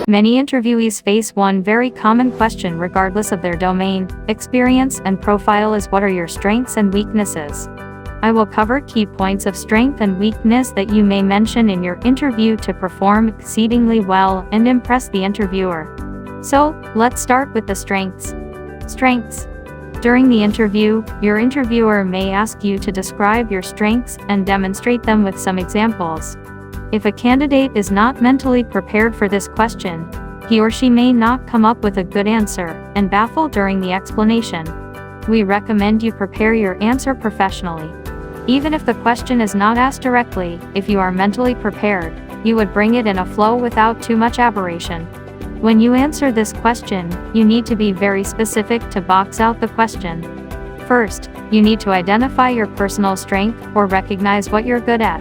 Many interviewees face one very common question regardless of their domain, experience, and profile is what are your strengths and weaknesses? I will cover key points of strength and weakness that you may mention in your interview to perform exceedingly well and impress the interviewer. So, let's start with the strengths. Strengths. During the interview, your interviewer may ask you to describe your strengths and demonstrate them with some examples. If a candidate is not mentally prepared for this question, he or she may not come up with a good answer and baffle during the explanation. We recommend you prepare your answer professionally. Even if the question is not asked directly, if you are mentally prepared, you would bring it in a flow without too much aberration. When you answer this question, you need to be very specific to box out the question. First, you need to identify your personal strength or recognize what you're good at.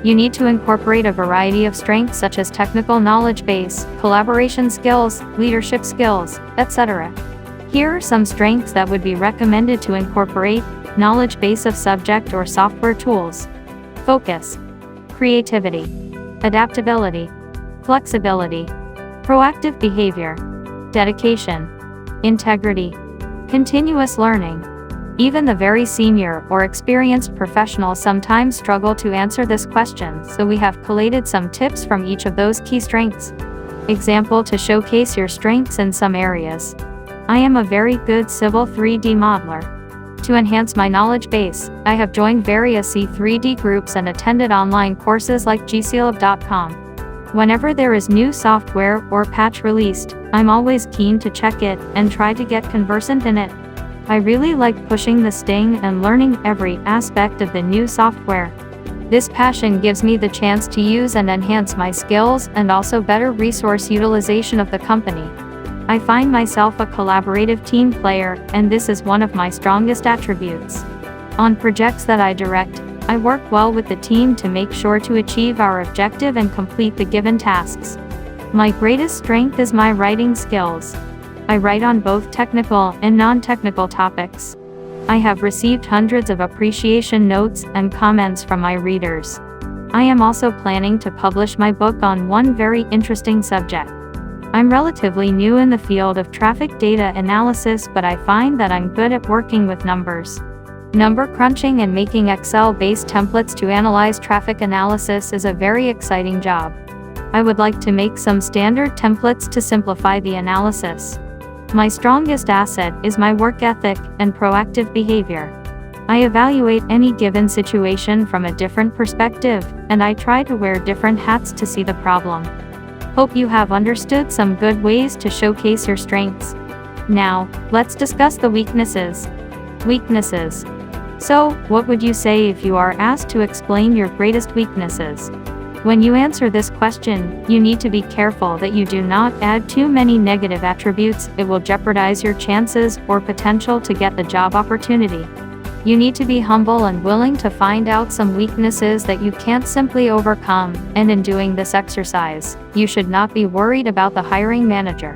You need to incorporate a variety of strengths such as technical knowledge base, collaboration skills, leadership skills, etc. Here are some strengths that would be recommended to incorporate: knowledge base of subject or software tools, focus, creativity, adaptability, flexibility, proactive behavior, dedication, integrity, continuous learning. Even the very senior or experienced professionals sometimes struggle to answer this question, so we have collated some tips from each of those key strengths. Example to showcase your strengths in some areas. I am a very good civil 3D modeler. To enhance my knowledge base, I have joined various C3D groups and attended online courses like gseal.com. Whenever there is new software or patch released, I'm always keen to check it and try to get conversant in it. I really like pushing the sting and learning every aspect of the new software. This passion gives me the chance to use and enhance my skills and also better resource utilization of the company. I find myself a collaborative team player, and this is one of my strongest attributes. On projects that I direct, I work well with the team to make sure to achieve our objective and complete the given tasks. My greatest strength is my writing skills. I write on both technical and non-technical topics. I have received hundreds of appreciation notes and comments from my readers. I am also planning to publish my book on one very interesting subject. I'm relatively new in the field of traffic data analysis, but I find that I'm good at working with numbers. Number crunching and making Excel-based templates to analyze traffic analysis is a very exciting job. I would like to make some standard templates to simplify the analysis. My strongest asset is my work ethic and proactive behavior. I evaluate any given situation from a different perspective, and I try to wear different hats to see the problem. Hope you have understood some good ways to showcase your strengths. Now, let's discuss the weaknesses. Weaknesses. So, what would you say if you are asked to explain your greatest weaknesses? When you answer this question, you need to be careful that you do not add too many negative attributes. It will jeopardize your chances or potential to get the job opportunity. You need to be humble and willing to find out some weaknesses that you can't simply overcome, and in doing this exercise, you should not be worried about the hiring manager.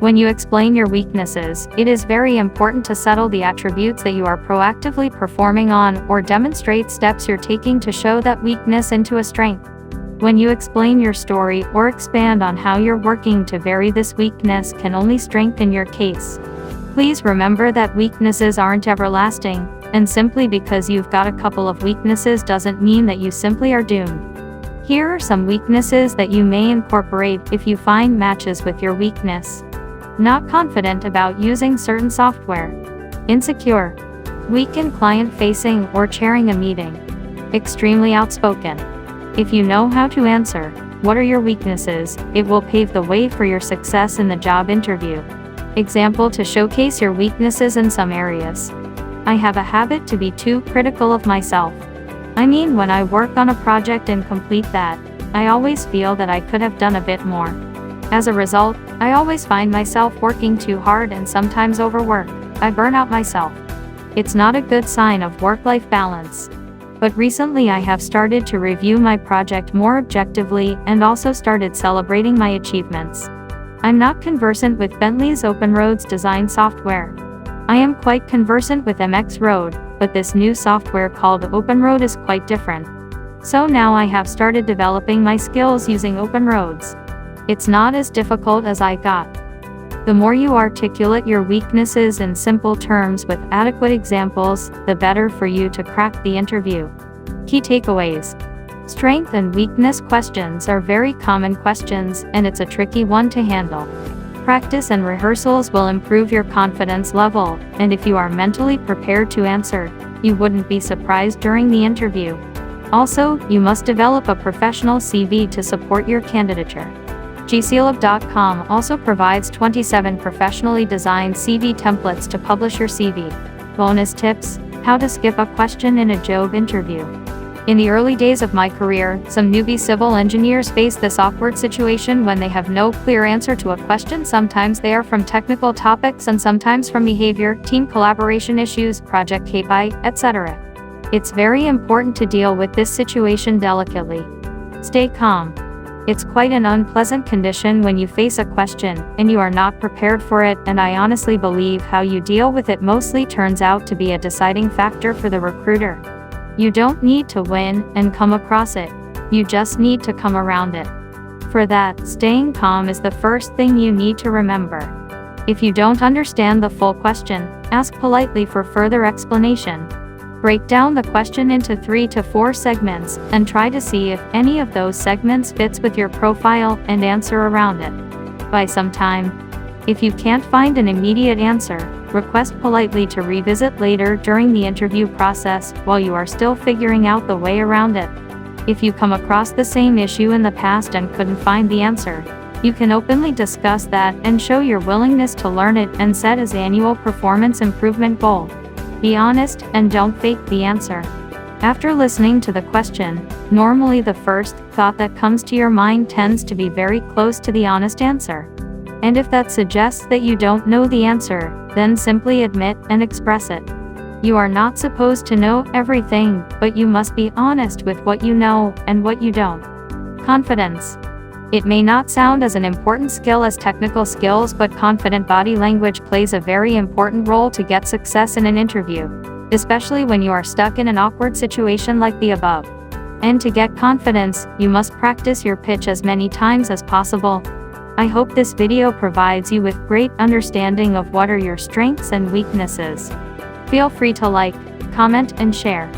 When you explain your weaknesses, it is very important to settle the attributes that you are proactively performing on or demonstrate steps you're taking to show that weakness into a strength. When you explain your story or expand on how you're working to vary this weakness can only strengthen your case. Please remember that weaknesses aren't everlasting, and simply because you've got a couple of weaknesses doesn't mean that you simply are doomed. Here are some weaknesses that you may incorporate if you find matches with your weakness. Not confident about using certain software. Insecure. Weak in client-facing or chairing a meeting. Extremely outspoken. If you know how to answer, what are your weaknesses, it will pave the way for your success in the job interview. Example to showcase your weaknesses in some areas. I have a habit to be too critical of myself. I mean, when I work on a project and complete that, I always feel that I could have done a bit more. As a result, I always find myself working too hard and sometimes overwork. I burn out myself. It's not a good sign of work-life balance. But recently I have started to review my project more objectively and also started celebrating my achievements. I'm not conversant with Bentley's Open Roads design software. I am quite conversant with MX Road, but this new software called Open Road is quite different. So now I have started developing my skills using Open Roads. It's not as difficult as I got. The more you articulate your weaknesses in simple terms with adequate examples, the better for you to crack the interview. Key takeaways. Strength and weakness questions are very common questions, and it's a tricky one to handle. Practice and rehearsals will improve your confidence level, and if you are mentally prepared to answer, you wouldn't be surprised during the interview. Also, you must develop a professional CV to support your candidature. GCLab.com also provides 27 professionally designed CV templates to publish your CV. Bonus tips: how to skip a question in a job interview. In the early days of my career, some newbie civil engineers face this awkward situation when they have no clear answer to a question. Sometimes they are from technical topics and sometimes from behavior, team collaboration issues, project KPI, etc. It's very important to deal with this situation delicately. Stay calm. It's quite an unpleasant condition when you face a question and you are not prepared for it, and I honestly believe how you deal with it mostly turns out to be a deciding factor for the recruiter. You don't need to win and come across it. You just need to come around it. For that, staying calm is the first thing you need to remember. If you don't understand the full question, ask politely for further explanation. Break down the question into 3 to 4 segments and try to see if any of those segments fits with your profile and answer around it. By some time, if you can't find an immediate answer, request politely to revisit later during the interview process while you are still figuring out the way around it. If you come across the same issue in the past and couldn't find the answer, you can openly discuss that and show your willingness to learn it and set as annual performance improvement goal. Be honest and don't fake the answer. After listening to the question, normally the first thought that comes to your mind tends to be very close to the honest answer. And if that suggests that you don't know the answer, then simply admit and express it. You are not supposed to know everything, but you must be honest with what you know and what you don't. Confidence. It may not sound as an important skill as technical skills, but confident body language plays a very important role to get success in an interview, especially when you are stuck in an awkward situation like the above. And to get confidence, you must practice your pitch as many times as possible. I hope this video provides you with great understanding of what are your strengths and weaknesses. Feel free to like, comment, and share.